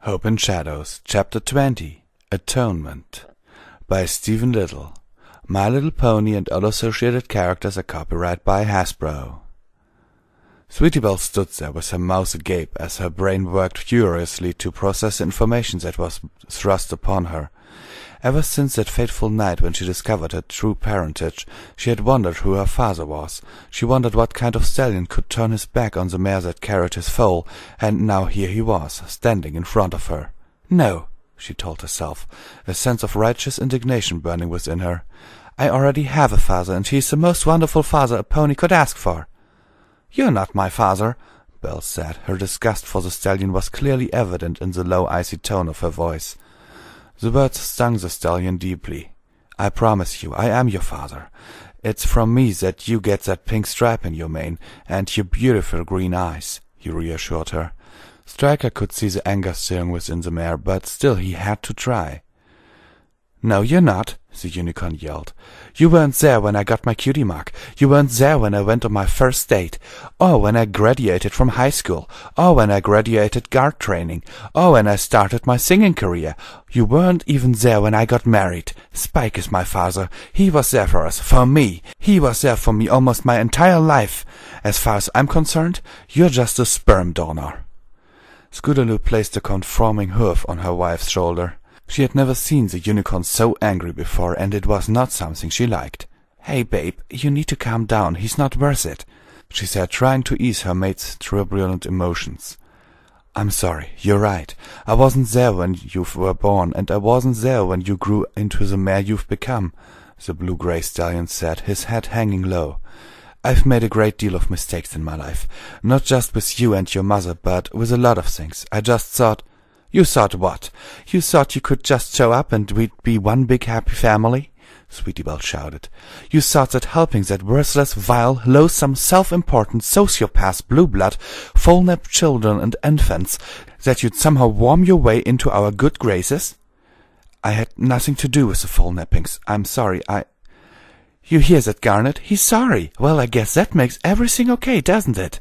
Hope and Shadows, Chapter 20, Atonement, by Stephen Little. My Little Pony and all associated characters are copyright by Hasbro. Sweetie Belle stood there with her mouth agape as her brain worked furiously to process the information that was thrust upon her. Ever since that fateful night when she discovered her true parentage, she had wondered who her father was. She wondered what kind of stallion could turn his back on the mare that carried his foal, and now here he was, standing in front of her. No, she told herself, a sense of righteous indignation burning within her. I already have a father, and he is the most wonderful father a pony could ask for. You're not my father, Belle said. Her disgust for the stallion was clearly evident in the low, icy tone of her voice. The words stung the stallion deeply. I promise you, I am your father. It's from me that you get that pink stripe in your mane, and your beautiful green eyes, he reassured her. Striker could see the anger stirring within the mare, but still he had to try. No, you're not, the unicorn yelled. You weren't there when I got my cutie mark. You weren't there when I went on my first date, or when I graduated from high school, or when I graduated guard training, or when I started my singing career. You weren't even there when I got married. Spike is my father. He was there for us, for me. He was there for me almost my entire life. As far as I'm concerned, you're just a sperm donor. Scootaloo placed a conforming hoof on her wife's shoulder. She had never seen the unicorn so angry before, and it was not something she liked. Hey, babe, you need to calm down. He's not worth it, she said, trying to ease her mate's turbulent emotions. I'm sorry, you're right. I wasn't there when you were born, and I wasn't there when you grew into the mare you've become, the blue-gray stallion said, his head hanging low. I've made a great deal of mistakes in my life, not just with you and your mother, but with a lot of things. I just thought... You thought what? You thought you could just show up and we'd be one big happy family? Sweetie Belle shouted. You thought that helping that worthless, vile, loathsome, self-important, sociopath, blue-blood, full-napped children and infants, that you'd somehow worm your way into our good graces? I had nothing to do with the full-nappings. I'm sorry, You hear that, Garnet? He's sorry. Well, I guess that makes everything okay, doesn't it?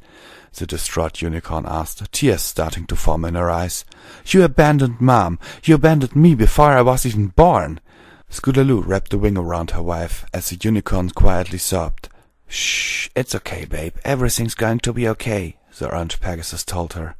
The distraught unicorn asked, tears starting to form in her eyes. You abandoned Mom. You abandoned me before I was even born. Scootaloo wrapped a wing around her wife as the unicorn quietly sobbed. Shh, it's okay, babe. Everything's going to be okay, the orange Pegasus told her.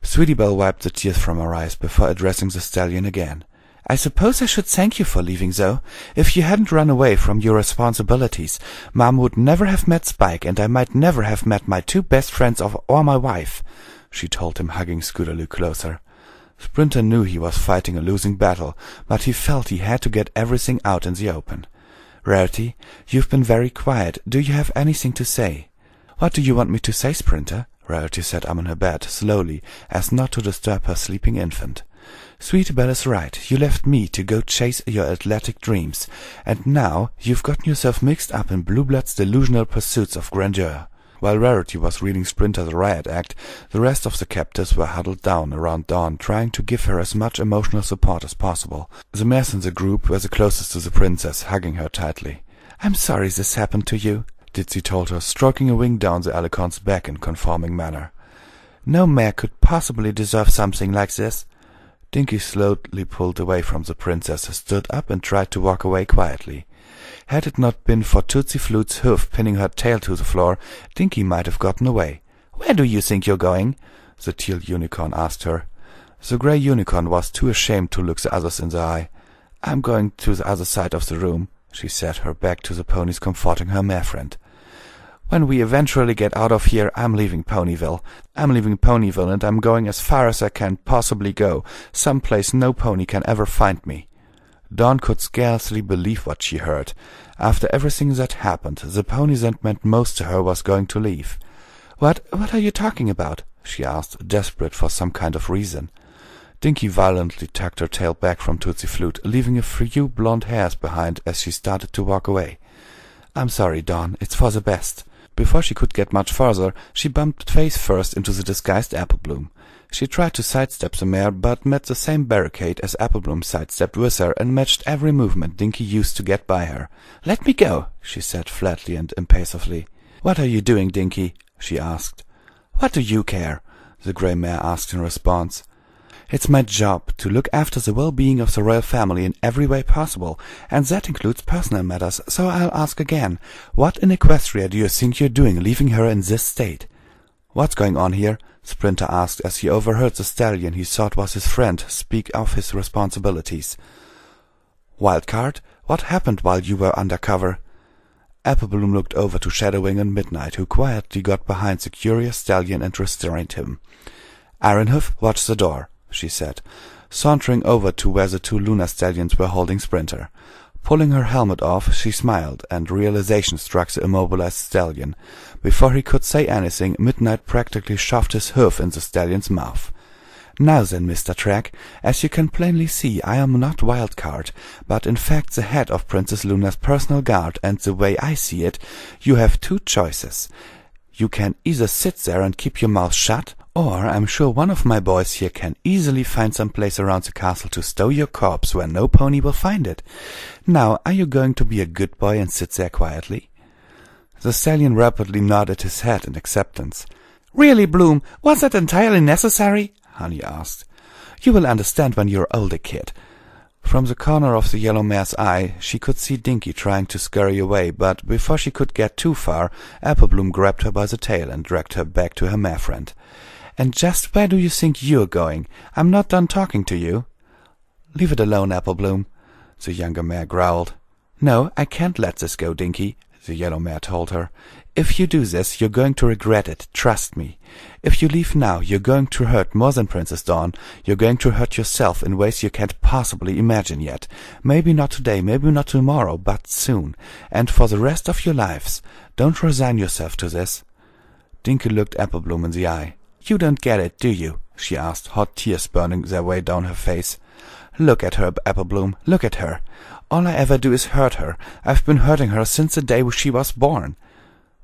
Sweetie Belle wiped the tears from her eyes before addressing the stallion again. I suppose I should thank you for leaving, though. If you hadn't run away from your responsibilities, Mom would never have met Spike, and I might never have met my two best friends or my wife, she told him, hugging Scootaloo closer. Sprinter knew he was fighting a losing battle, but he felt he had to get everything out in the open. Rarity, you've been very quiet. Do you have anything to say? What do you want me to say, Sprinter? Rarity sat up in her bed, slowly, as not to disturb her sleeping infant. Sweetie Belle is right. You left me to go chase your athletic dreams, and now you've gotten yourself mixed up in Blue-Blood's delusional pursuits of grandeur. While Rarity was reading Sprinter the riot act, the rest of the captives were huddled down around Dawn, trying to give her as much emotional support as possible. The mares in the group were the closest to the princess, hugging her tightly. I'm sorry this happened to you, Ditsy told her, stroking a wing down the alicorn's back in conforming manner. No mare could possibly deserve something like this. Dinky slowly pulled away from the princess, stood up and tried to walk away quietly. Had it not been for Tootsie Flute's hoof pinning her tail to the floor, Dinky might have gotten away. Where do you think you're going? The teal unicorn asked her. The grey unicorn was too ashamed to look the others in the eye. I'm going to the other side of the room, she said, her back to the ponies, comforting her mare friend. When we eventually get out of here, I'm leaving Ponyville. And I'm going as far as I can possibly go, someplace no pony can ever find me. Dawn could scarcely believe what she heard. After everything that happened, the pony that meant most to her was going to leave. What are you talking about? She asked, desperate for some kind of reason. Dinky violently tugged her tail back from Tootsie Flute, leaving a few blonde hairs behind as she started to walk away. I'm sorry, Dawn. It's for the best. Before she could get much further, she bumped face first into the disguised Applebloom. She tried to sidestep the mare, but met the same barricade as Applebloom sidestepped with her, and matched every movement Dinky used to get by her. Let me go, she said flatly and impassively. What are you doing, Dinky? She asked. What do you care? The grey mare asked in response. It's my job to look after the well-being of the royal family in every way possible, and that includes personal matters, so I'll ask again, what in Equestria do you think you're doing, leaving her in this state?" "What's going on here?" Sprinter asked as he overheard the stallion he thought was his friend speak of his responsibilities. "Wildcard, what happened while you were under cover?" Applebloom looked over to Shadowwing and Midnight, who quietly got behind the curious stallion and restrained him. "Ironhoof, watch the door," she said, sauntering over to where the two lunar stallions were holding Sprinter. Pulling her helmet off, she smiled, and realization struck the immobilized stallion. Before he could say anything, Midnight practically shoved his hoof in the stallion's mouth. "Now then, Mr. Track, as you can plainly see, I am not Wildcard, but in fact the head of Princess Luna's personal guard, and the way I see it, you have two choices. You can either sit there and keep your mouth shut, or I'm sure one of my boys here can easily find some place around the castle to stow your corpse where no pony will find it. Now, are you going to be a good boy and sit there quietly?" The stallion rapidly nodded his head in acceptance. "Really, Bloom, was that entirely necessary?" Honey asked. "You will understand when you're older, kid." From the corner of the yellow mare's eye, she could see Dinky trying to scurry away, but before she could get too far, Applebloom grabbed her by the tail and dragged her back to her mare friend. "And just where do you think you're going? I'm not done talking to you." "Leave it alone, Applebloom," the younger mare growled. "No, I can't let this go, Dinky," the yellow mare told her. "If you do this, you're going to regret it, trust me. If you leave now, you're going to hurt more than Princess Dawn. You're going to hurt yourself in ways you can't possibly imagine yet. Maybe not today, maybe not tomorrow, but soon. And for the rest of your lives. Don't resign yourself to this." Dinky looked Applebloom in the eye. "You don't get it, do you?" she asked, hot tears burning their way down her face. "Look at her, Applebloom, look at her. All I ever do is hurt her. I've been hurting her since the day she was born."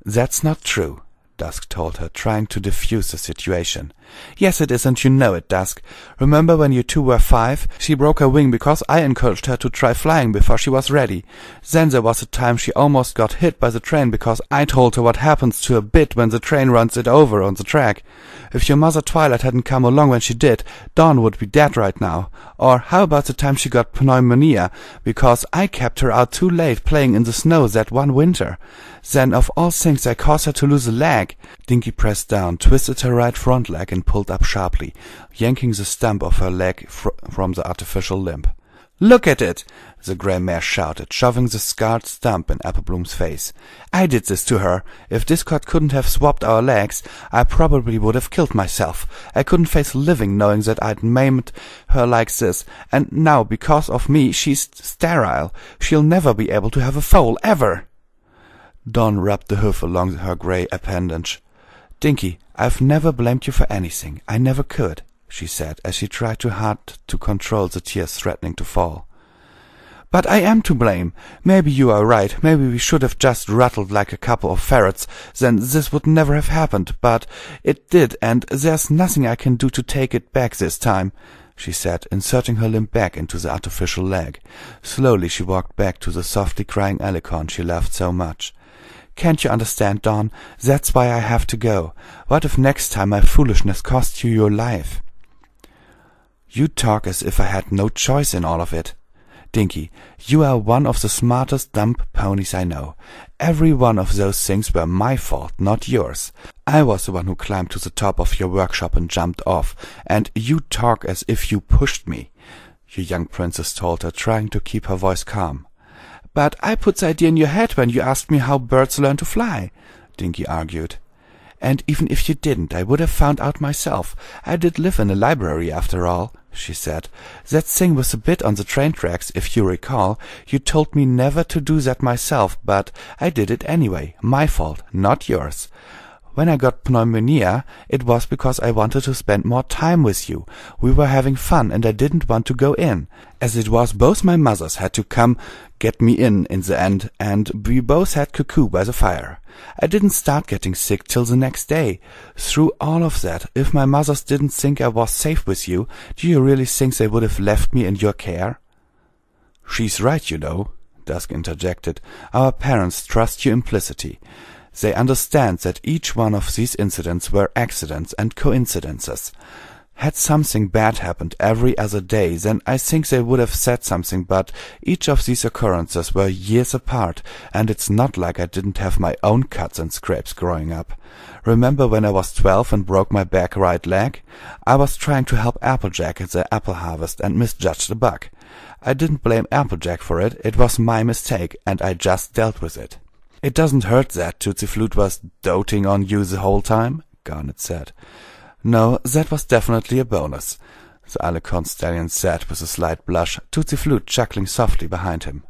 "That's not true," Dusk told her, trying to defuse the situation. "Yes, it is, and you know it, Dusk. Remember when you two were 5? She broke her wing because I encouraged her to try flying before she was ready. Then there was a time she almost got hit by the train because I told her what happens to a bit when the train runs it over on the track. If your mother Twilight hadn't come along when she did, Dawn would be dead right now. Or how about the time she got pneumonia because I kept her out too late playing in the snow that one winter? Then of all things I caused her to lose a leg." Dinky pressed down, twisted her right front leg and pulled up sharply, yanking the stump of her leg from the artificial limb. "Look at it!" the grey mare shouted, shoving the scarred stump in Applebloom's face. "I did this to her. If Discord couldn't have swapped our legs, I probably would have killed myself. I couldn't face living knowing that I'd maimed her like this, and now, because of me, she's sterile. She'll never be able to have a foal, ever." Dawn rubbed the hoof along her grey appendage. "Dinky, I've never blamed you for anything. I never could," she said, as she tried too hard to control the tears threatening to fall. "But I am to blame. Maybe you are right. Maybe we should have just rattled like a couple of ferrets. Then this would never have happened. But it did, and there's nothing I can do to take it back this time," she said, inserting her limb back into the artificial leg. Slowly she walked back to the softly crying Alicorn she loved so much. "Can't you understand, Dawn? That's why I have to go. What if next time my foolishness cost you your life?" "You talk as if I had no choice in all of it. Dinky, you are one of the smartest dumb ponies I know. Every one of those things were my fault, not yours. I was the one who climbed to the top of your workshop and jumped off, and you talk as if you pushed me," your young princess told her, trying to keep her voice calm. "But I put the idea in your head when you asked me how birds learn to fly," Dinky argued. "And even if you didn't, I would have found out myself. I did live in a library, after all," she said. "That thing with the bit on the train tracks, if you recall, you told me never to do that myself, but I did it anyway. My fault, not yours. When I got pneumonia, it was because I wanted to spend more time with you. We were having fun, and I didn't want to go in. As it was, both my mothers had to come get me in the end, and we both had cuckoo by the fire. I didn't start getting sick till the next day. Through all of that, if my mothers didn't think I was safe with you, do you really think they would have left me in your care?" "She's right, you know," Dusk interjected. "Our parents trust you implicitly. They understand that each one of these incidents were accidents and coincidences. Had something bad happened every other day, then I think they would have said something, but each of these occurrences were years apart, and it's not like I didn't have my own cuts and scrapes growing up. Remember when I was 12 and broke my back right leg? I was trying to help Applejack at the apple harvest and misjudged a bug. I didn't blame Applejack for it, it was my mistake, and I just dealt with it. It doesn't hurt that Tootsie Flute was doting on you the whole time, Garnet said. No, that was definitely a bonus, the Alicorn stallion said with a slight blush, Tootsie Flute chuckling softly behind him.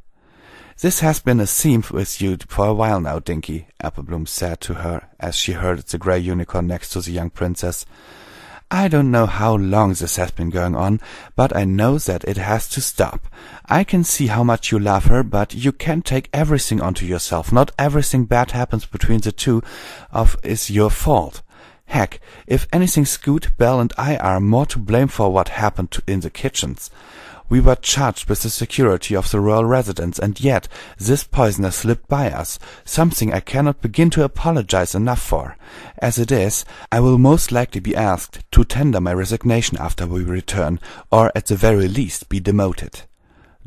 This has been a theme with you for a while now, Dinky, Applebloom said to her as she herded the grey unicorn next to the young princess. I don't know how long this has been going on, but I know that it has to stop. I can see how much you love her, but you can't take everything onto yourself. Not everything bad happens between the two of is your fault. Heck, if anything, Scoot, Belle, and I are more to blame for what happened in the kitchens. We were charged with the security of the royal residence, and yet this poisoner slipped by us, something I cannot begin to apologize enough for. As it is, I will most likely be asked to tender my resignation after we return, or at the very least be demoted.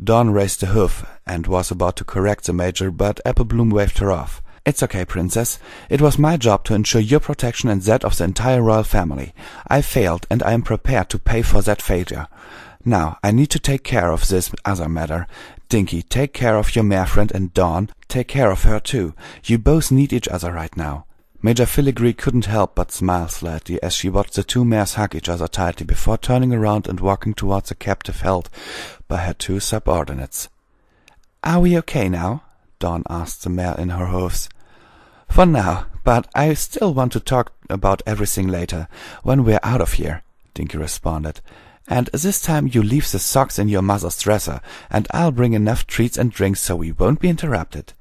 Dawn raised a hoof and was about to correct the Major, but Applebloom waved her off. It's okay, Princess. It was my job to ensure your protection and that of the entire royal family. I failed, and I am prepared to pay for that failure. Now, I need to take care of this other matter. Dinky, take care of your mare friend, and Dawn, take care of her too. You both need each other right now. Major Filigree couldn't help but smile slightly as she watched the two mares hug each other tightly before turning around and walking towards the captive held by her two subordinates. Are we okay now? Dawn asked the mare in her hooves. For now, but I still want to talk about everything later, when we're out of here, Dinky responded. And this time you leave the socks in your mother's dresser, and I'll bring enough treats and drinks so we won't be interrupted.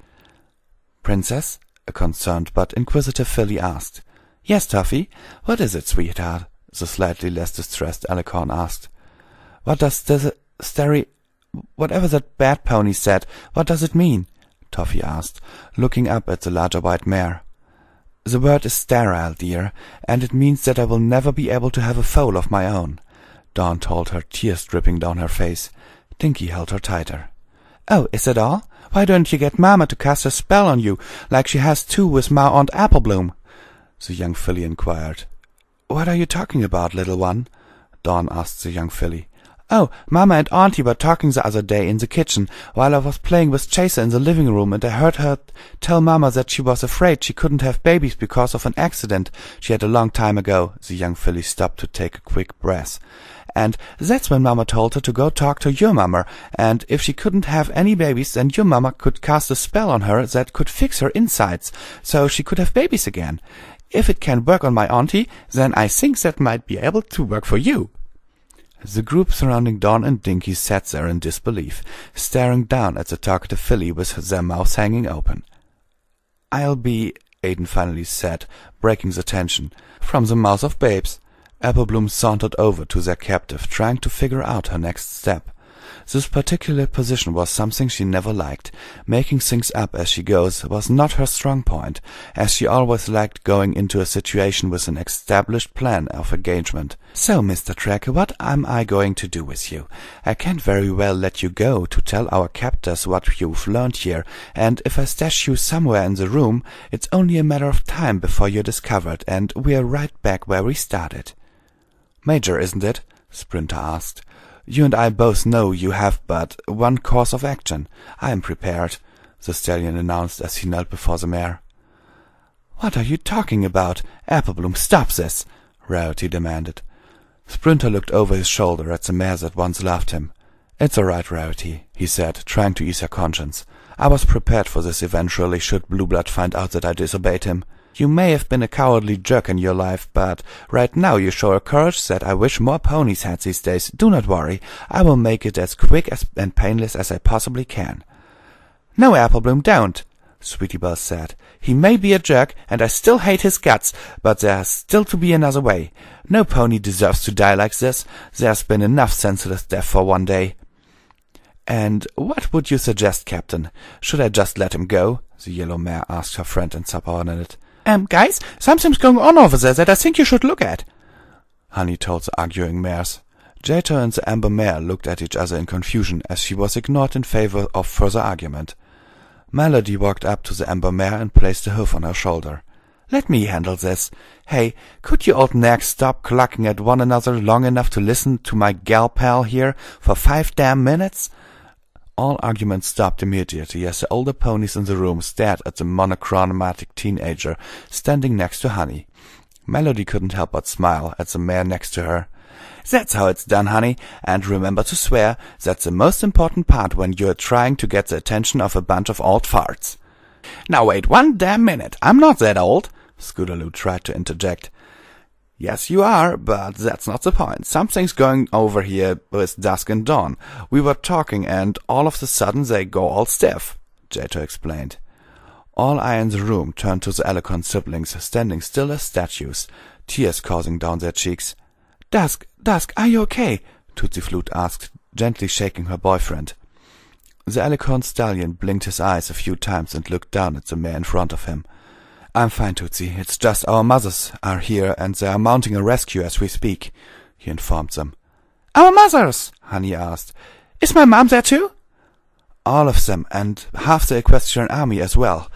Princess? A concerned but inquisitive filly asked. Yes, Tuffy? What is it, sweetheart? The slightly less distressed Alicorn asked. What does whatever that bad pony said, what does it mean? Toffee asked, looking up at the larger white mare. The word is sterile, dear, and it means that I will never be able to have a foal of my own, Dawn told her, tears dripping down her face. Dinky held her tighter. Oh, is that all? Why don't you get Mama to cast a spell on you, like she has too with Ma Aunt Applebloom? The young filly inquired. What are you talking about, little one? Dawn asked the young filly. Oh, Mama and Auntie were talking the other day in the kitchen while I was playing with Chaser in the living room, and I heard her tell Mama that she was afraid she couldn't have babies because of an accident she had a long time ago. The young filly stopped to take a quick breath. And that's when Mama told her to go talk to your Mama, and if she couldn't have any babies, then your Mama could cast a spell on her that could fix her insides, so she could have babies again. If it can work on my Auntie, then I think that might be able to work for you. The group surrounding Dawn and Dinky sat there in disbelief, staring down at the talkative filly with their mouths hanging open. I'll be, Aiden finally said, breaking the tension, from the mouth of babes. Applebloom sauntered over to their captive, trying to figure out her next step. This particular position was something she never liked. Making things up as she goes was not her strong point, as she always liked going into a situation with an established plan of engagement. So, Mr. Tracker, what am I going to do with you? I can't very well let you go to tell our captors what you've learned here, and if I stash you somewhere in the room, it's only a matter of time before you're discovered, and we're right back where we started. Major, isn't it? Sprinter asked. You and I both know you have but one course of action. I am prepared, the stallion announced as he knelt before the mare. What are you talking about? Applebloom, stop this, Rarity demanded. Sprinter looked over his shoulder at the mare that once loved him. It's all right, Rarity, he said, trying to ease her conscience. I was prepared for this eventually should Blueblood find out that I disobeyed him. You may have been a cowardly jerk in your life, but right now you show a courage that I wish more ponies had these days. Do not worry, I will make it as quick and painless as I possibly can. No, Applebloom, don't, Sweetie Belle said. He may be a jerk, and I still hate his guts, but there's still to be another way. No pony deserves to die like this. There's been enough senseless death for one day. And what would you suggest, Captain? Should I just let him go? The yellow mare asked her friend and subordinate. Guys, something's going on over there that I think you should look at. Honey told the arguing mares. Jato and the amber mare looked at each other in confusion as she was ignored in favor of further argument. Melody walked up to the amber mare and placed a hoof on her shoulder. "Let me handle this. Hey, could you old nags stop clucking at one another long enough to listen to my gal pal here for 5 damn minutes?" All argument stopped immediately as the older ponies in the room stared at the monochromatic teenager standing next to Honey. Melody couldn't help but smile at the mare next to her. "That's how it's done, honey, and remember to swear. That's the most important part when you're trying to get the attention of a bunch of old farts." "Now wait 1 damn minute. I'm not that old," Scootaloo tried to interject. "Yes, you are, but that's not the point. Something's going over here with Dusk and Dawn. We were talking, and all of a sudden they go all stiff," Jato explained. All eye in the room turned to the Alicon siblings, standing still as statues, tears coursing down their cheeks. Dusk, are you okay?" Tootsie Flute asked, gently shaking her boyfriend. The Alicon stallion blinked his eyes a few times and looked down at the mare in front of him. "I'm fine, Tootsie. It's just our mothers are here, and they are mounting a rescue as we speak," he informed them. "Our mothers?" Honey asked. "Is my mom there too?" "All of them, and half the equestrian army as well.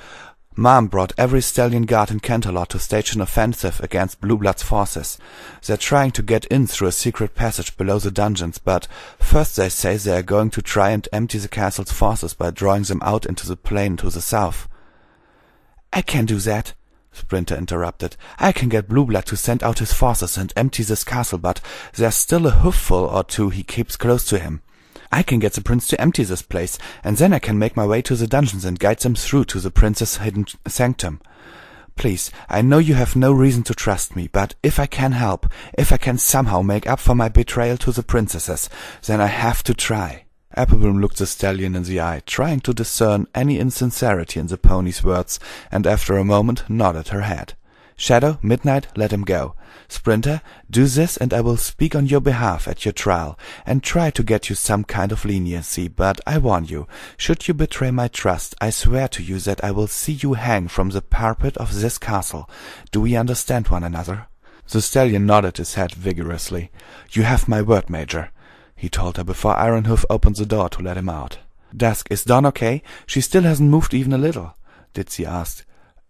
Mom brought every stallion guard in Canterlot to stage an offensive against Blue Blood's forces. They're trying to get in through a secret passage below the dungeons, but first they say they are going to try and empty the castle's forces by drawing them out into the plain to the south." "I can do that," Sprinter interrupted. "I can get Blue Blood to send out his forces and empty this castle, but there's still a hoofful or two he keeps close to him. I can get the prince to empty this place, and then I can make my way to the dungeons and guide them through to the prince's hidden sanctum. Please, I know you have no reason to trust me, but if I can help, if I can somehow make up for my betrayal to the princesses, then I have to try." Applebloom looked the stallion in the eye, trying to discern any insincerity in the pony's words, and after a moment nodded her head. "Shadow, Midnight, let him go. Sprinter, do this and I will speak on your behalf at your trial, and try to get you some kind of leniency, but I warn you, should you betray my trust, I swear to you that I will see you hang from the parapet of this castle. Do we understand one another?" The stallion nodded his head vigorously. "You have my word, Major," he told her before Ironhoof opened the door to let him out. "Dusk, is Dawn okay? She still hasn't moved even a little," Ditsy asked.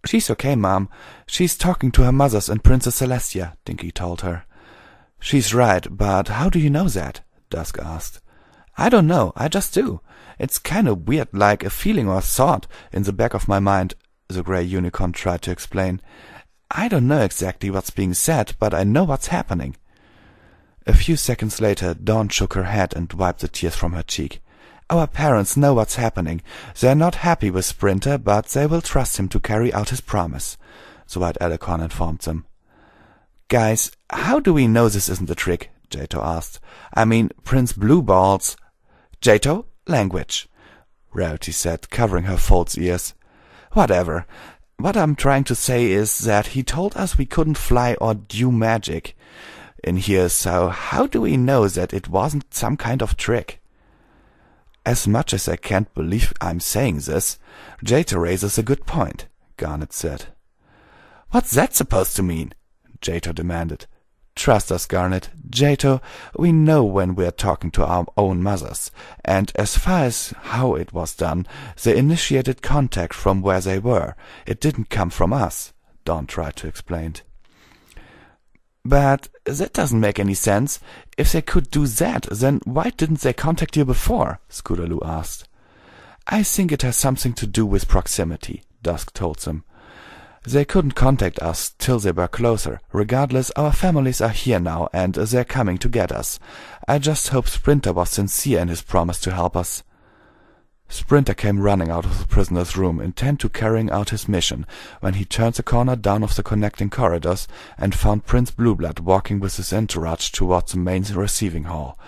"She's okay, Mom. She's talking to her mothers and Princess Celestia," Dinky told her. "She's right, but how do you know that?" Dusk asked. "I don't know, I just do. It's kind of weird, like a feeling or thought in the back of my mind," the grey unicorn tried to explain. "I don't know exactly what's being said, but I know what's happening." A few seconds later, Dawn shook her head and wiped the tears from her cheek. "Our parents know what's happening. They're not happy with Sprinter, but they will trust him to carry out his promise," the White Alicon informed them. "Guys, how do we know this isn't a trick?" Jato asked. "I mean, Prince Blueballs—" "Jato, language," Rarity said, covering her false ears. "Whatever. What I'm trying to say is that he told us we couldn't fly or do magic in here, so how do we know that it wasn't some kind of trick?" "As much as I can't believe I'm saying this, Jato raises a good point," Garnet said. "What's that supposed to mean?" Jato demanded. "Trust us, Garnet. Jato, we know when we're talking to our own mothers, and as far as how it was done, they initiated contact from where they were. It didn't come from us," Dawn tried to explain. "But that doesn't make any sense. If they could do that, then why didn't they contact you before?" Scootaloo asked. "I think it has something to do with proximity," Dusk told them. "They couldn't contact us till they were closer. Regardless, our families are here now, and they're coming to get us. I just hope Sprinter was sincere in his promise to help us." Sprinter came running out of the prisoner's room, intent to carrying out his mission, when he turned the corner down of the connecting corridors and found Prince Blueblood walking with his entourage towards the main receiving hall.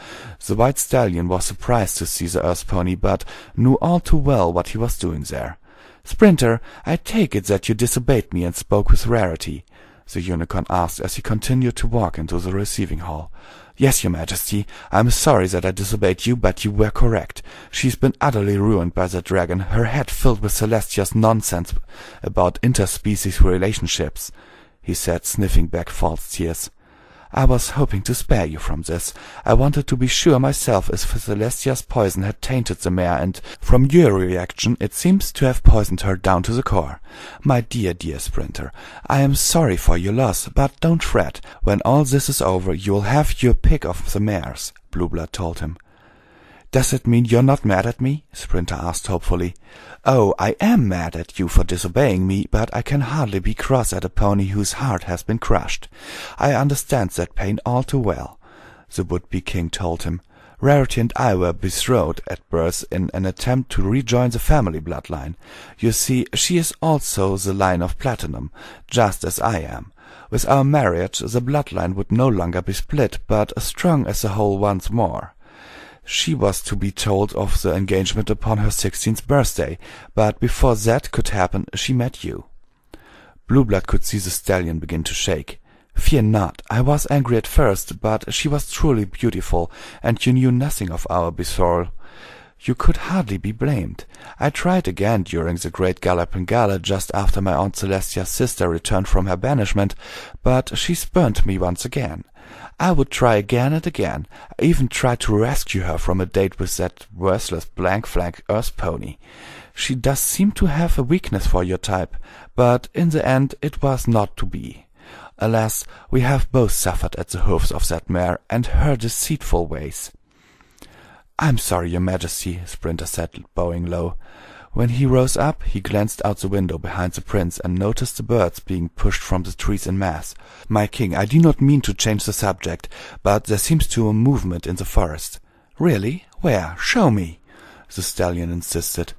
The white stallion was surprised to see the Earth pony, but knew all too well what he was doing there. "Sprinter, I take it that you disobeyed me and spoke with Rarity?" the unicorn asked as he continued to walk into the receiving hall. "Yes, Your Majesty. I'm sorry that I disobeyed you, but you were correct. She's been utterly ruined by the dragon, her head filled with Celestia's nonsense about interspecies relationships," he said, sniffing back false tears. I was hoping to spare you from this. I wanted to be sure myself if Celestia's poison had tainted the mare, and from your reaction it seems to have poisoned her down to the core. My dear, dear Sprinter, I am sorry for your loss, but don't fret. When all this is over, you'll have your pick of the mares, Blueblood told him. Does it mean you're not mad at me? Sprinter asked hopefully. Oh, I am mad at you for disobeying me, but I can hardly be cross at a pony whose heart has been crushed. I understand that pain all too well, the would-be king told him. Rarity and I were betrothed at birth in an attempt to rejoin the family bloodline. You see, she is also the line of Platinum, just as I am. With our marriage, the bloodline would no longer be split, but strung as a whole once more. She was to be told of the engagement upon her 16th birthday, but before that could happen, she met you. Blueblood could see the stallion begin to shake. Fear not, I was angry at first, but she was truly beautiful, and you knew nothing of our betrothal. You could hardly be blamed. I tried again during the great galloping gala just after my Aunt Celestia's sister returned from her banishment, but she spurned me once again. I would try again and again. I even tried to rescue her from a date with that worthless blank-flank earth pony. She does seem to have a weakness for your type, but in the end it was not to be. Alas, we have both suffered at the hoofs of that mare and her deceitful ways. I'm sorry, your majesty, Sprinter said, bowing low. When he rose up, he glanced out the window behind the prince and noticed the birds being pushed from the trees in mass. My king, I do not mean to change the subject, but there seems to be a movement in the forest. Really? Where? Show me, the stallion insisted.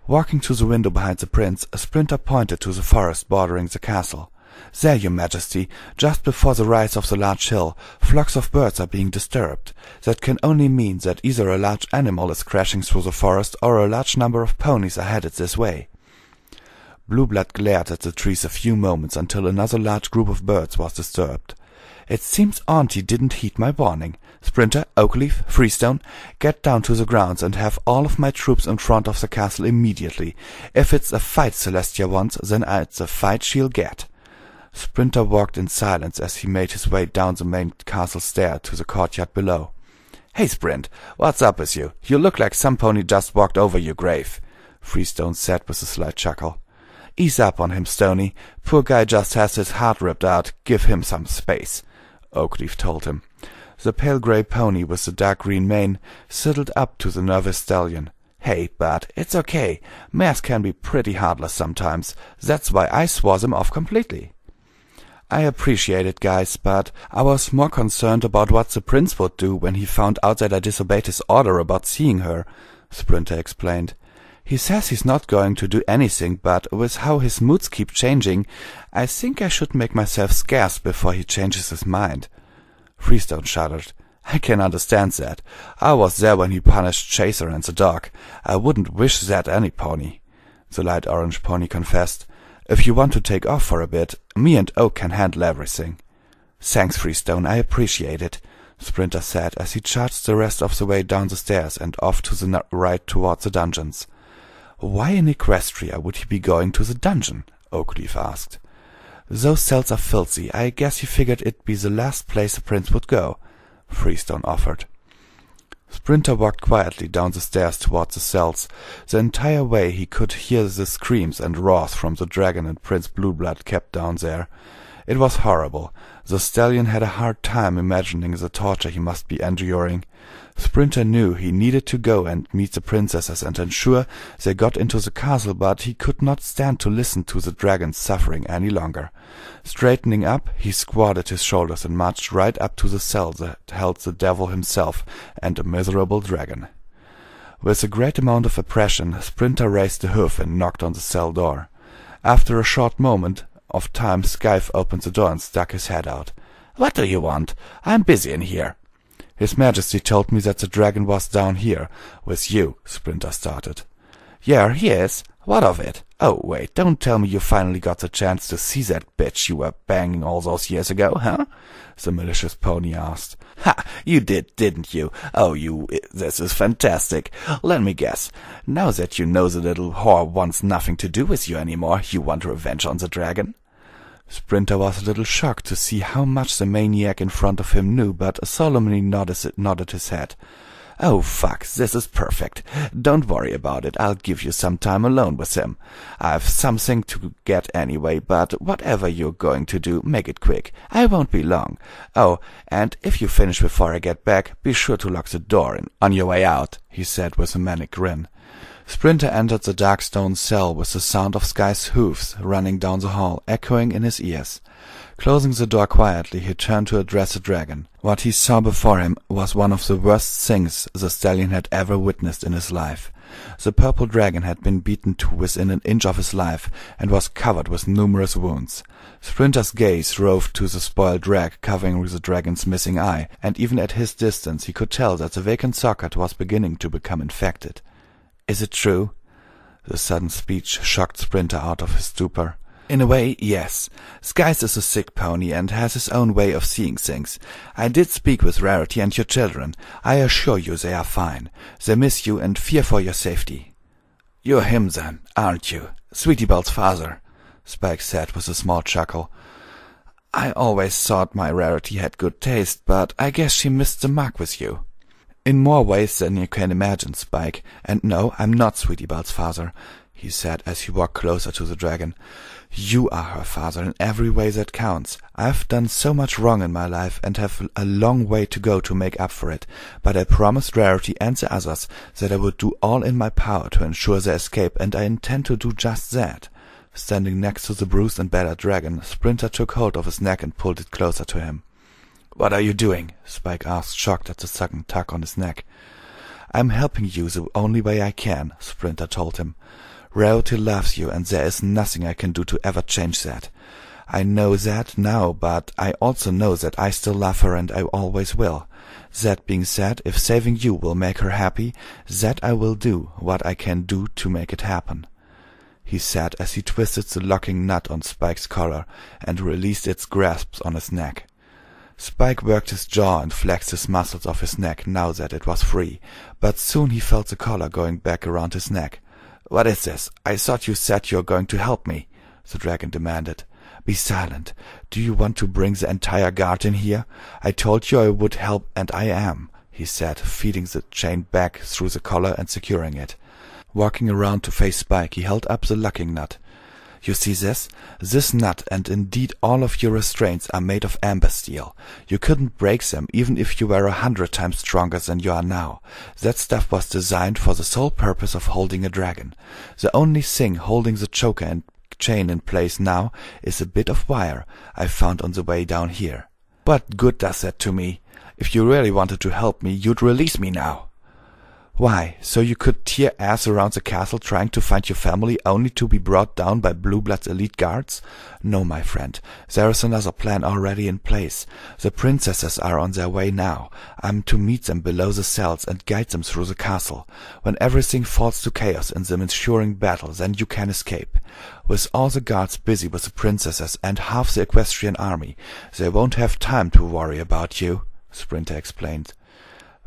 Walking to the window behind the prince, Sprinter pointed to the forest bordering the castle. There, your majesty, just before the rise of the large hill, flocks of birds are being disturbed. That can only mean that either a large animal is crashing through the forest or a large number of ponies are headed this way. Blueblood glared at the trees a few moments until another large group of birds was disturbed. It seems Auntie didn't heed my warning. Sprinter, Oakleaf, Freestone, get down to the grounds and have all of my troops in front of the castle immediately. If it's a fight Celestia wants, then it's a fight she'll get. Sprinter walked in silence as he made his way down the main castle stair to the courtyard below. Hey, Sprint, what's up with you? You look like some pony just walked over your grave, Freestone said with a slight chuckle. Ease up on him, Stony. Poor guy just has his heart ripped out. Give him some space, Oakleaf told him. The pale grey pony with the dark green mane sidled up to the nervous stallion. Hey, bud, it's okay. Mares can be pretty heartless sometimes. That's why I swore them off completely. I appreciate it, guys, but I was more concerned about what the prince would do when he found out that I disobeyed his order about seeing her, Sprinter explained. He says he's not going to do anything, but with how his moods keep changing, I think I should make myself scarce before he changes his mind. Freestone shuddered. I can understand that. I was there when he punished Chaser and the dog. I wouldn't wish that any pony, the light orange pony confessed. If you want to take off for a bit, me and Oak can handle everything. Thanks, Freestone, I appreciate it, Sprinter said as he charged the rest of the way down the stairs and off to the right towards the dungeons. Why in Equestria would he be going to the dungeon? Oakleaf asked. Those cells are filthy. I guess he figured it'd be the last place the prince would go, Freestone offered. Sprinter walked quietly down the stairs towards the cells. The entire way he could hear the screams and roars from the dragon and Prince Blueblood kept down there. It was horrible. The stallion had a hard time imagining the torture he must be enduring. Sprinter knew he needed to go and meet the princesses and ensure they got into the castle, but he could not stand to listen to the dragon's suffering any longer. Straightening up, he squared his shoulders and marched right up to the cell that held the devil himself and a miserable dragon. With a great amount of oppression, Sprinter raised the hoof and knocked on the cell door. After a short moment of time, Scythe opened the door and stuck his head out. "What do you want? I'm busy in here." "His Majesty told me that the dragon was down here, with you," Sprinter started. "Yeah, he is. What of it? Oh, wait, don't tell me you finally got the chance to see that bitch you were banging all those years ago, huh?" the malicious pony asked. "Ha! You did, didn't you? Oh, this is fantastic. Let me guess. Now that you know the little whore wants nothing to do with you anymore, you want revenge on the dragon?" Sprinter was a little shocked to see how much the maniac in front of him knew, but solemnly nodded his head. "Oh, fuck, this is perfect. Don't worry about it. I'll give you some time alone with him. I've something to get anyway, but whatever you're going to do, make it quick. I won't be long. Oh, and if you finish before I get back, be sure to lock the door on your way out," he said with a manic grin. Sprinter entered the dark stone cell with the sound of Sky's hooves running down the hall, echoing in his ears. Closing the door quietly, he turned to address the dragon. What he saw before him was one of the worst things the stallion had ever witnessed in his life. The purple dragon had been beaten to within an inch of his life, and was covered with numerous wounds. Sprinter's gaze roved to the spoiled drag covering the dragon's missing eye, and even at his distance he could tell that the vacant socket was beginning to become infected. "Is it true?" The sudden speech shocked Sprinter out of his stupor. "In a way, yes. Skies is a sick pony and has his own way of seeing things. I did speak with Rarity and your children. I assure you they are fine. They miss you and fear for your safety." "You're him then, aren't you? Sweetie Belle's father," Spike said with a small chuckle. "I always thought my Rarity had good taste, but I guess she missed the mark with you." "In more ways than you can imagine, Spike. And no, I'm not Sweetie Belle's father," he said as he walked closer to the dragon. "You are her father in every way that counts. I've done so much wrong in my life and have a long way to go to make up for it, but I promised Rarity and the others that I would do all in my power to ensure their escape, and I intend to do just that." Standing next to the bruised and battered dragon, Sprinter took hold of his neck and pulled it closer to him. "What are you doing?" Spike asked, shocked at the sudden tug on his neck. "I'm helping you the only way I can," Sprinter told him. "Rarity loves you, and there is nothing I can do to ever change that. I know that now, but I also know that I still love her and I always will. That being said, if saving you will make her happy, that I will do what I can do to make it happen," he said as he twisted the locking nut on Spike's collar and released its grasp on his neck. Spike worked his jaw and flexed his muscles of his neck now that it was free, but soon he felt the collar going back around his neck. "What is this? I thought you said you were going to help me," the dragon demanded. "Be silent. Do you want to bring the entire guard in here? I told you I would help, and I am," he said, feeding the chain back through the collar and securing it. Walking around to face Spike, he held up the locking nut. "You see this? This nut, and indeed all of your restraints, are made of amber steel. You couldn't break them, even if you were 100 times stronger than you are now. That stuff was designed for the sole purpose of holding a dragon. The only thing holding the choker and chain in place now is a bit of wire I found on the way down here. What good does that to me? If you really wanted to help me, you'd release me now." "Why, so you could tear ass around the castle trying to find your family only to be brought down by Blue Blood's elite guards? No, my friend, there is another plan already in place. The princesses are on their way now. I'm to meet them below the cells and guide them through the castle. When everything falls to chaos in the ensuing battle, then you can escape. With all the guards busy with the princesses and half the equestrian army, they won't have time to worry about you," Sprinter explained.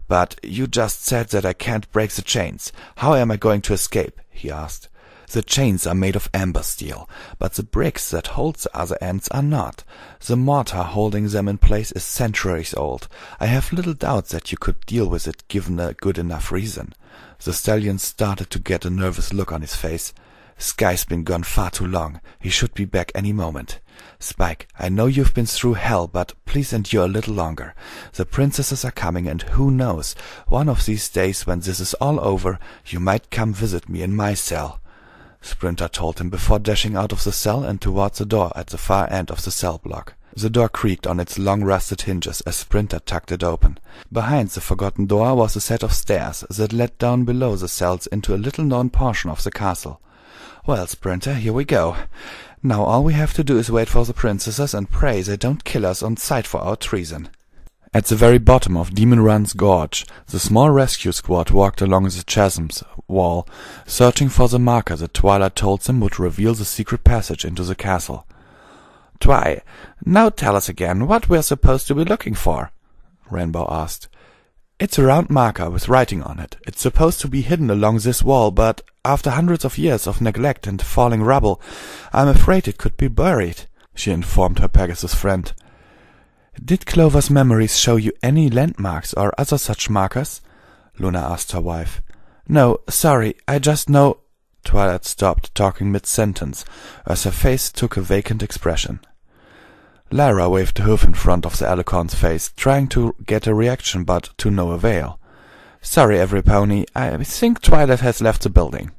"But you just said that I can't break the chains. How am I going to escape?" he asked. "The chains are made of amber steel, but the bricks that hold the other ends are not. The mortar holding them in place is centuries old. I have little doubt that you could deal with it given a good enough reason." The stallion started to get a nervous look on his face. "Sky's been gone far too long. He should be back any moment. Spike, I know you've been through hell, but please endure a little longer. The princesses are coming, and who knows, one of these days when this is all over, you might come visit me in my cell," Sprinter told him before dashing out of the cell and towards the door at the far end of the cell block. The door creaked on its long rusted hinges as Sprinter tucked it open. Behind the forgotten door was a set of stairs that led down below the cells into a little-known portion of the castle. "Well, Sprinter, here we go. Now all we have to do is wait for the princesses and pray they don't kill us on sight for our treason." At the very bottom of Demon Run's gorge, the small rescue squad walked along the chasm's wall, searching for the marker that Twilight told them would reveal the secret passage into the castle. "Twi, now tell us again what we're supposed to be looking for," Rainbow asked. "It's a round marker with writing on it. It's supposed to be hidden along this wall, but after hundreds of years of neglect and falling rubble, I'm afraid it could be buried," she informed her Pegasus friend. "Did Clover's memories show you any landmarks or other such markers?" Luna asked her wife. "No, sorry, I just know—" Twilight stopped talking mid-sentence, as her face took a vacant expression. Lara waved the hoof in front of the Alicorn's face, trying to get a reaction, but to no avail. "Sorry, every pony, I think Twilight has left the building."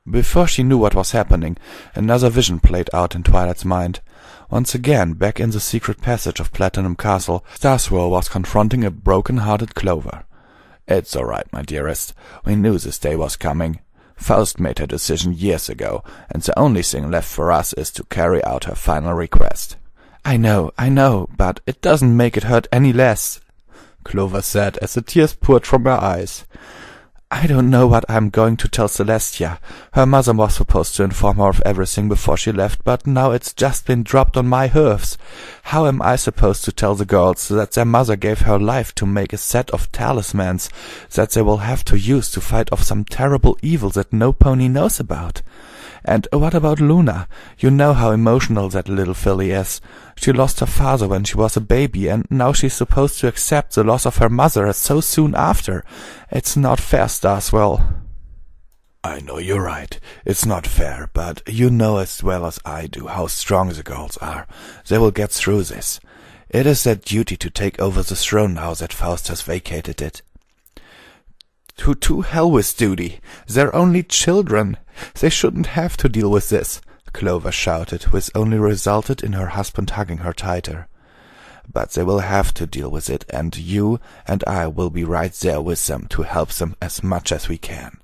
Before she knew what was happening, another vision played out in Twilight's mind. Once again, back in the secret passage of Platinum Castle, Starswirl was confronting a broken-hearted Clover. "It's all right, my dearest. We knew this day was coming. Faust made her decision years ago, and the only thing left for us is to carry out her final request." I know, but it doesn't make it hurt any less," Clover said as the tears poured from her eyes. "I don't know what I'm going to tell Celestia. Her mother was supposed to inform her of everything before she left, but now it's just been dropped on my hooves. How am I supposed to tell the girls that their mother gave her life to make a set of talismans that they will have to use to fight off some terrible evil that no pony knows about? And what about Luna? You know how emotional that little filly is. She lost her father when she was a baby, and now she's supposed to accept the loss of her mother so soon after. It's not fair, Starswirl." "I know you're right. It's not fair, but you know as well as I do how strong the girls are. They will get through this. It is their duty to take over the throne now that Faust has vacated it." To hell with duty. They're only children. They shouldn't have to deal with this," Clover shouted, which only resulted in her husband hugging her tighter. "But they will have to deal with it, and you and I will be right there with them to help them as much as we can,"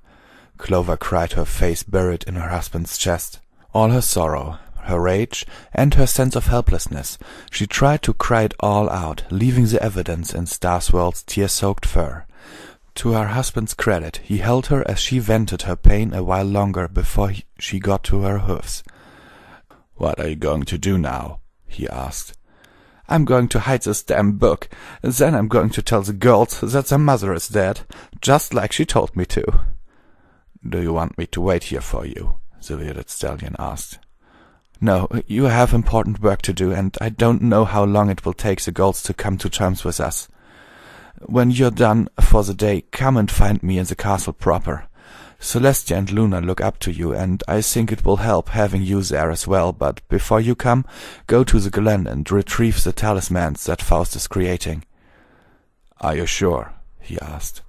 Clover cried, her face buried in her husband's chest. All her sorrow, her rage, and her sense of helplessness, she tried to cry it all out, leaving the evidence in Starswirl's tear-soaked fur. To her husband's credit, he held her as she vented her pain a while longer before she got to her hoofs. "What are you going to do now?" he asked. "I'm going to hide this damn book. Then I'm going to tell the girls that their mother is dead, just like she told me to." "Do you want me to wait here for you?" the bearded stallion asked. "No, you have important work to do, and I don't know how long it will take the girls to come to terms with us. When you're done for the day, come and find me in the castle proper. Celestia and Luna look up to you, and I think it will help having you there as well, but before you come, go to the glen and retrieve the talismans that Faust is creating." "Are you sure?" he asked.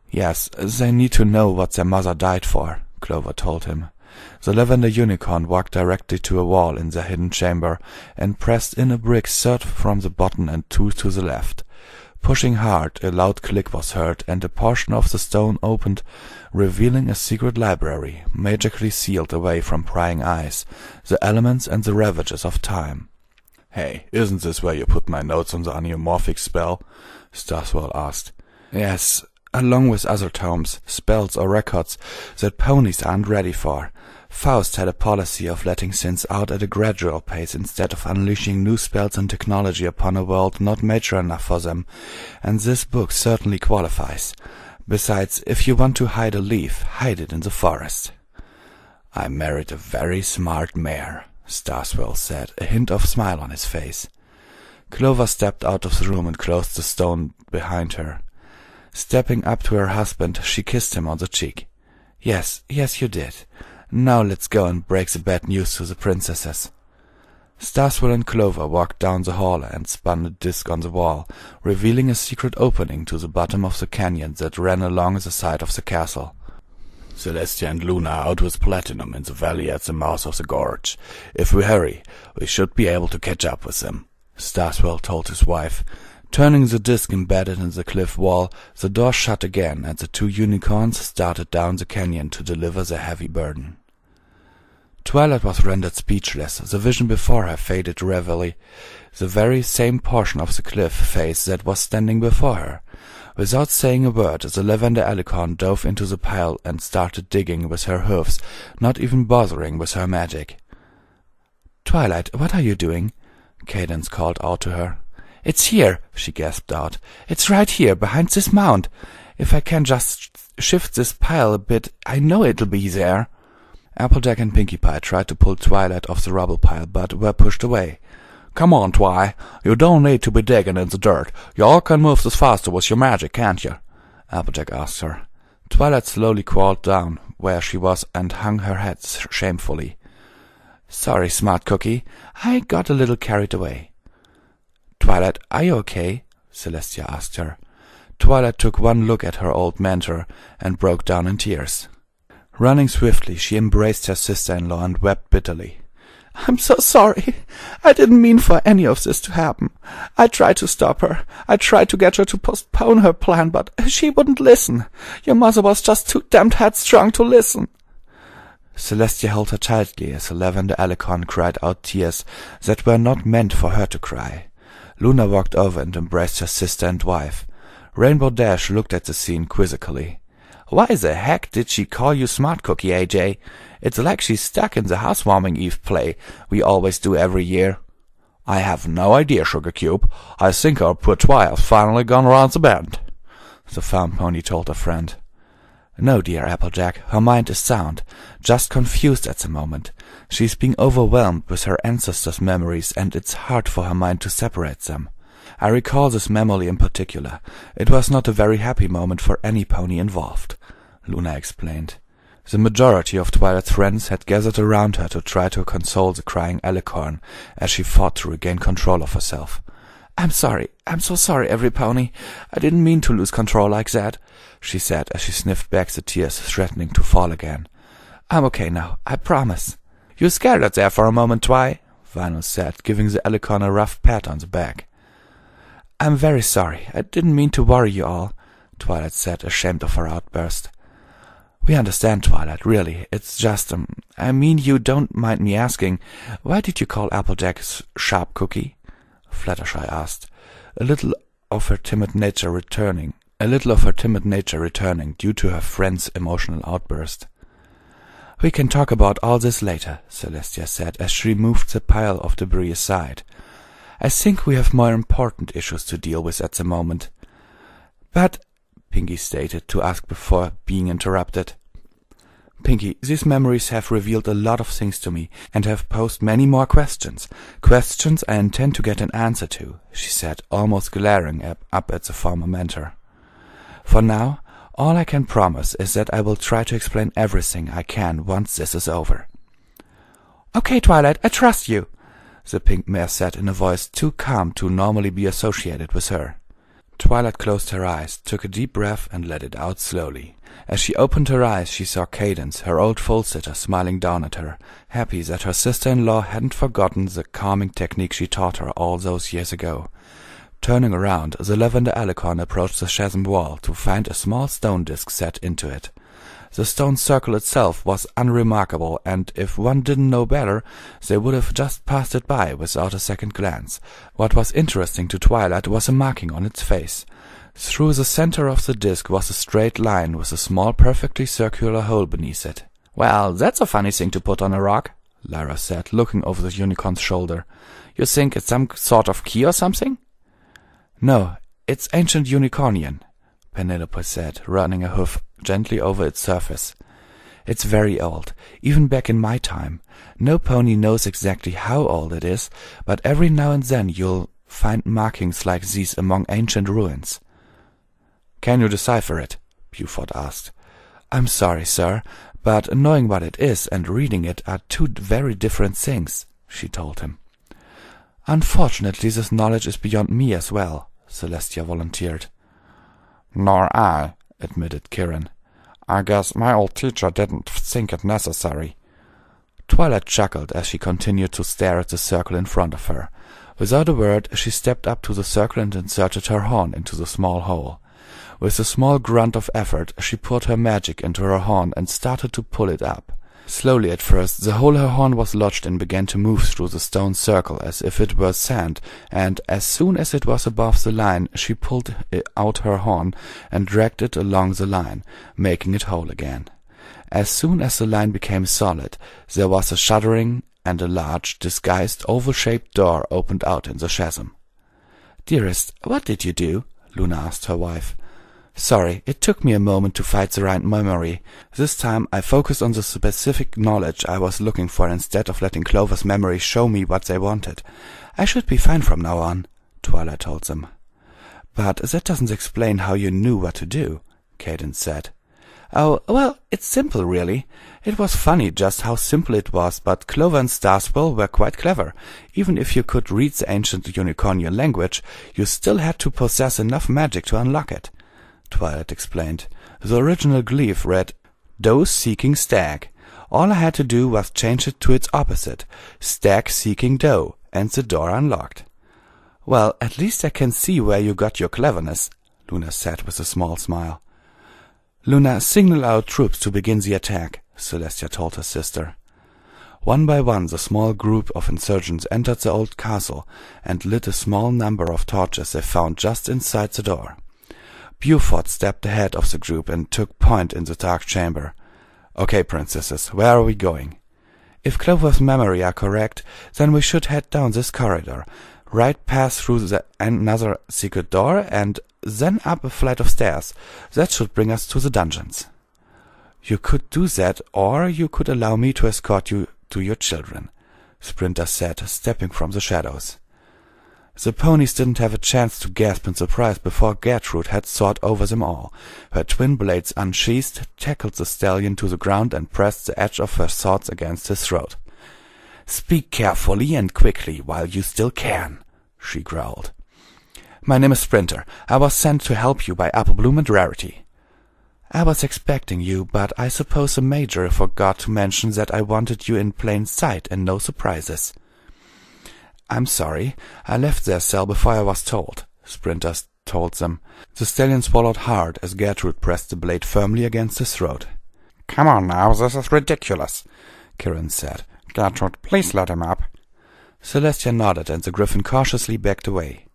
"Yes, they need to know what their mother died for," Clover told him. The lavender unicorn walked directly to a wall in their hidden chamber, and pressed in a brick third from the bottom and two to the left. Pushing hard, a loud click was heard, and a portion of the stone opened, revealing a secret library, magically sealed away from prying eyes, the elements and the ravages of time. "Hey, isn't this where you put my notes on the anamorphic spell?" Starswirl asked. "Yes, along with other tomes, spells or records that ponies aren't ready for. Faust had a policy of letting things out at a gradual pace instead of unleashing new spells and technology upon a world not mature enough for them, and this book certainly qualifies. Besides, if you want to hide a leaf, hide it in the forest." "I married a very smart mare," Starswirl said, a hint of smile on his face. Clover stepped out of the room and closed the stone behind her. Stepping up to her husband, she kissed him on the cheek. Yes, you did. Now let's go and break the bad news to the princesses." Starswirl and Clover walked down the hall and spun a disc on the wall, revealing a secret opening to the bottom of the canyon that ran along the side of the castle. "Celestia and Luna are out with Platinum in the valley at the mouth of the gorge. If we hurry, we should be able to catch up with them," Starswirl told his wife. Turning the disc embedded in the cliff wall, the door shut again, and the two unicorns started down the canyon to deliver their heavy burden. Twilight was rendered speechless. The vision before her faded to reverie, the very same portion of the cliff face that was standing before her. Without saying a word, the lavender alicorn dove into the pile and started digging with her hoofs, not even bothering with her magic. "Twilight, what are you doing?" Cadence called out to her. "It's here," she gasped out. "It's right here, behind this mound. If I can just shift this pile a bit, I know it'll be there." Applejack and Pinkie Pie tried to pull Twilight off the rubble pile, but were pushed away. "Come on, Twi. You don't need to be digging in the dirt. You all can move this faster with your magic, can't you?" Applejack asked her. Twilight slowly crawled down where she was and hung her head shamefully. "Sorry, smart cookie. I got a little carried away." "Twilight, are you okay?" Celestia asked her. Twilight took one look at her old mentor and broke down in tears. Running swiftly, she embraced her sister-in-law and wept bitterly. "I'm so sorry. I didn't mean for any of this to happen. I tried to stop her. I tried to get her to postpone her plan, but she wouldn't listen. Your mother was just too damned headstrong to listen." Celestia held her tightly as the lavender alicorn cried out tears that were not meant for her to cry. Luna walked over and embraced her sister and wife. Rainbow Dash looked at the scene quizzically. "Why the heck did she call you Smart Cookie, AJ? It's like she's stuck in the housewarming Eve play we always do every year." "I have no idea, Sugar Cube. I think our poor Twi has finally gone round the bend," the farm pony told her friend. "No, dear Applejack, her mind is sound, just confused at the moment. She's being overwhelmed with her ancestors' memories, and it's hard for her mind to separate them. I recall this memory in particular. It was not a very happy moment for any pony involved," Luna explained. The majority of Twilight's friends had gathered around her to try to console the crying alicorn as she fought to regain control of herself. "I'm sorry. I'm so sorry, every pony. I didn't mean to lose control like that," she said as she sniffed back the tears threatening to fall again. "I'm okay now, I promise." "You scared it there for a moment, Twi," Vinyl said, giving the alicorn a rough pat on the back. "I'm very sorry. I didn't mean to worry you all," Twilight said, ashamed of her outburst. "We understand, Twilight, really. It's just, I mean, you don't mind me asking, why did you call Applejack Sharp Cookie?" Fluttershy asked, a little of her timid nature returning due to her friend's emotional outburst. "We can talk about all this later," Celestia said as she moved the pile of debris aside. "I think we have more important issues to deal with at the moment." "But," Pinkie stated to ask before being interrupted. "Pinkie, these memories have revealed a lot of things to me and have posed many more questions. Questions I intend to get an answer to," she said, almost glaring up at the former mentor. "For now, all I can promise is that I will try to explain everything I can once this is over." "Okay, Twilight, I trust you," the pink mare said in a voice too calm to normally be associated with her. Twilight closed her eyes, took a deep breath, and let it out slowly. As she opened her eyes, she saw Cadence, her old foal-sitter, smiling down at her, happy that her sister-in-law hadn't forgotten the calming technique she taught her all those years ago. Turning around, the lavender alicorn approached the chasm wall to find a small stone disc set into it. The stone circle itself was unremarkable, and if one didn't know better, they would have just passed it by without a second glance. What was interesting to Twilight was a marking on its face. Through the center of the disc was a straight line with a small, perfectly circular hole beneath it. "Well, that's a funny thing to put on a rock," Lyra said, looking over the unicorn's shoulder. "You think it's some sort of key or something?" "No, it's ancient unicornian," Penelope said, running a hoof gently over its surface. "It's very old, even back in my time. No pony knows exactly how old it is, but every now and then you'll find markings like these among ancient ruins." "Can you decipher it?" Buford asked. "I'm sorry, sir, but knowing what it is and reading it are two very different things," she told him. "Unfortunately, this knowledge is beyond me as well," Celestia volunteered. "Nor I," admitted Kirin. "I guess my old teacher didn't think it necessary." Twilight chuckled as she continued to stare at the circle in front of her. Without a word, she stepped up to the circle and inserted her horn into the small hole. With a small grunt of effort, she poured her magic into her horn and started to pull it up. Slowly at first, the hole her horn was lodged in began to move through the stone circle as if it were sand, and as soon as it was above the line, she pulled out her horn and dragged it along the line, making it whole again. As soon as the line became solid, there was a shuddering, and a large, disguised, oval-shaped door opened out in the chasm. "Dearest, what did you do?" Luna asked her wife. Sorry, it took me a moment to find the right memory. This time I focused on the specific knowledge I was looking for instead of letting Clover's memory show me what they wanted. I should be fine from now on, Twilight told them. But that doesn't explain how you knew what to do, Cadance said. Oh, well, it's simple, really. It was funny just how simple it was, but Clover and Starswell were quite clever. Even if you could read the ancient Unicornian language, you still had to possess enough magic to unlock it, Twilight explained. The original glyph read, Doe seeking stag. All I had to do was change it to its opposite, stag seeking doe, and the door unlocked. Well, at least I can see where you got your cleverness, Luna said with a small smile. Luna, signal our troops to begin the attack, Celestia told her sister. One by one the small group of insurgents entered the old castle and lit a small number of torches they found just inside the door. Buford stepped ahead of the group and took point in the dark chamber. Okay, princesses, where are we going? If Clover's memory are correct, then we should head down this corridor, right past through another secret door, and then up a flight of stairs. That should bring us to the dungeons. You could do that, or you could allow me to escort you to your children, Sprinter said, stepping from the shadows. The ponies didn't have a chance to gasp in surprise before Gertrude had soared over them all. Her twin blades unsheathed, tackled the stallion to the ground and pressed the edge of her swords against his throat. "Speak carefully and quickly while you still can," she growled. "My name is Sprinter. I was sent to help you by Applebloom and Rarity." "I was expecting you, but I suppose the Major forgot to mention that I wanted you in plain sight and no surprises." "I'm sorry. I left their cell before I was told," Sprinter told them. The stallion swallowed hard as Gertrude pressed the blade firmly against his throat. "Come on now, this is ridiculous," Kirin said. "Gertrude, please let him up." Celestia nodded and the griffin cautiously backed away.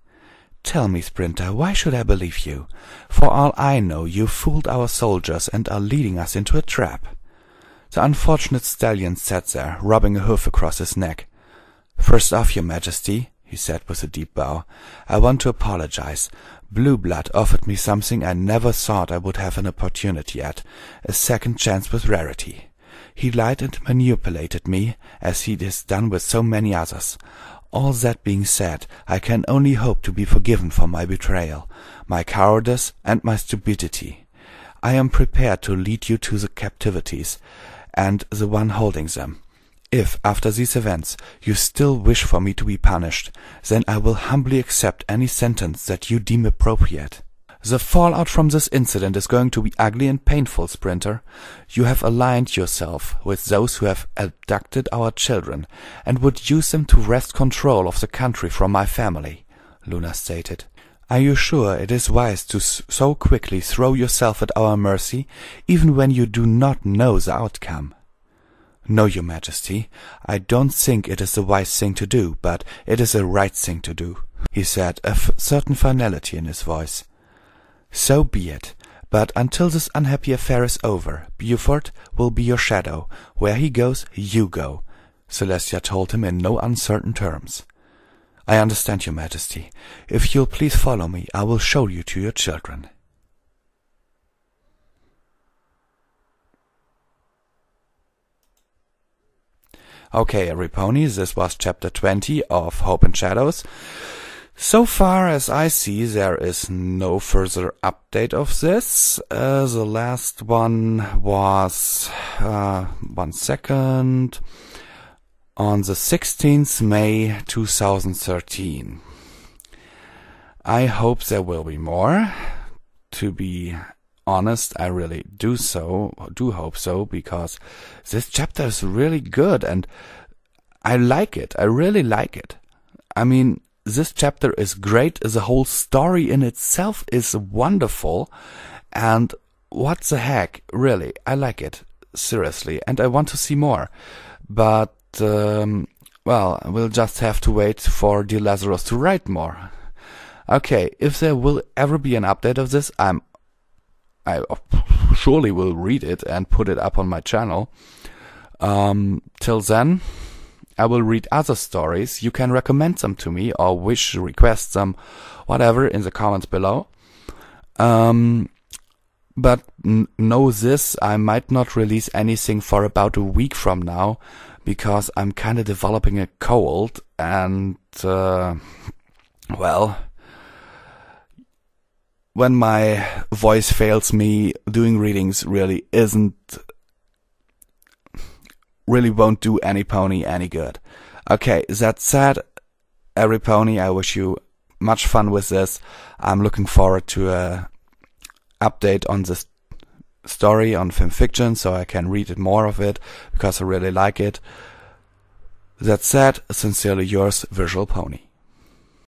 "Tell me, Sprinter, why should I believe you? For all I know, you fooled our soldiers and are leading us into a trap." The unfortunate stallion sat there, rubbing a hoof across his neck. "First off, Your Majesty," he said with a deep bow, "I want to apologize. Blue Blood offered me something I never thought I would have an opportunity at, a second chance with Rarity. He lied and manipulated me, as he has done with so many others. All that being said, I can only hope to be forgiven for my betrayal, my cowardice, and my stupidity. I am prepared to lead you to the captivities, and the one holding them. If, after these events, you still wish for me to be punished, then I will humbly accept any sentence that you deem appropriate. The fallout from this incident is going to be ugly and painful, Sprinter. You have aligned yourself with those who have abducted our children, and would use them to wrest control of the country from my family," Luna stated. "Are you sure it is wise to so quickly throw yourself at our mercy, even when you do not know the outcome?" "No, Your Majesty, I don't think it is the wise thing to do, but it is the right thing to do," he said, a certain finality in his voice. "So be it. But until this unhappy affair is over, Buford will be your shadow. Where he goes, you go," Celestia told him in no uncertain terms. "I understand, Your Majesty. If you'll please follow me, I will show you to your children." Okay, every pony, this was chapter 20 of Hope and Shadows. So far as I see, there is no further update of this. The last one was, one second, on the 16th May 2013. I hope there will be more. To be honest, I really do hope so, because this chapter is really good and I like it. I really like it. I mean, this chapter is great. The whole story in itself is wonderful. And what the heck, really, I like it. Seriously. And I want to see more. But, well, we'll just have to wait for dlazerus to write more. Okay, if there will ever be an update of this, I surely will read it and put it up on my channel. Till then, I will read other stories. You can recommend them to me or request them, whatever, in the comments below. But know this, I might not release anything for about a week from now, because I'm kind of developing a cold, and, well, when my voice fails me, doing readings really won't do any pony any good. Okay, that said, every pony, I wish you much fun with this. I'm looking forward to a update on this story on Film Fiction, so I can read it more of it, because I really like it. That said, sincerely yours, Visual Pony.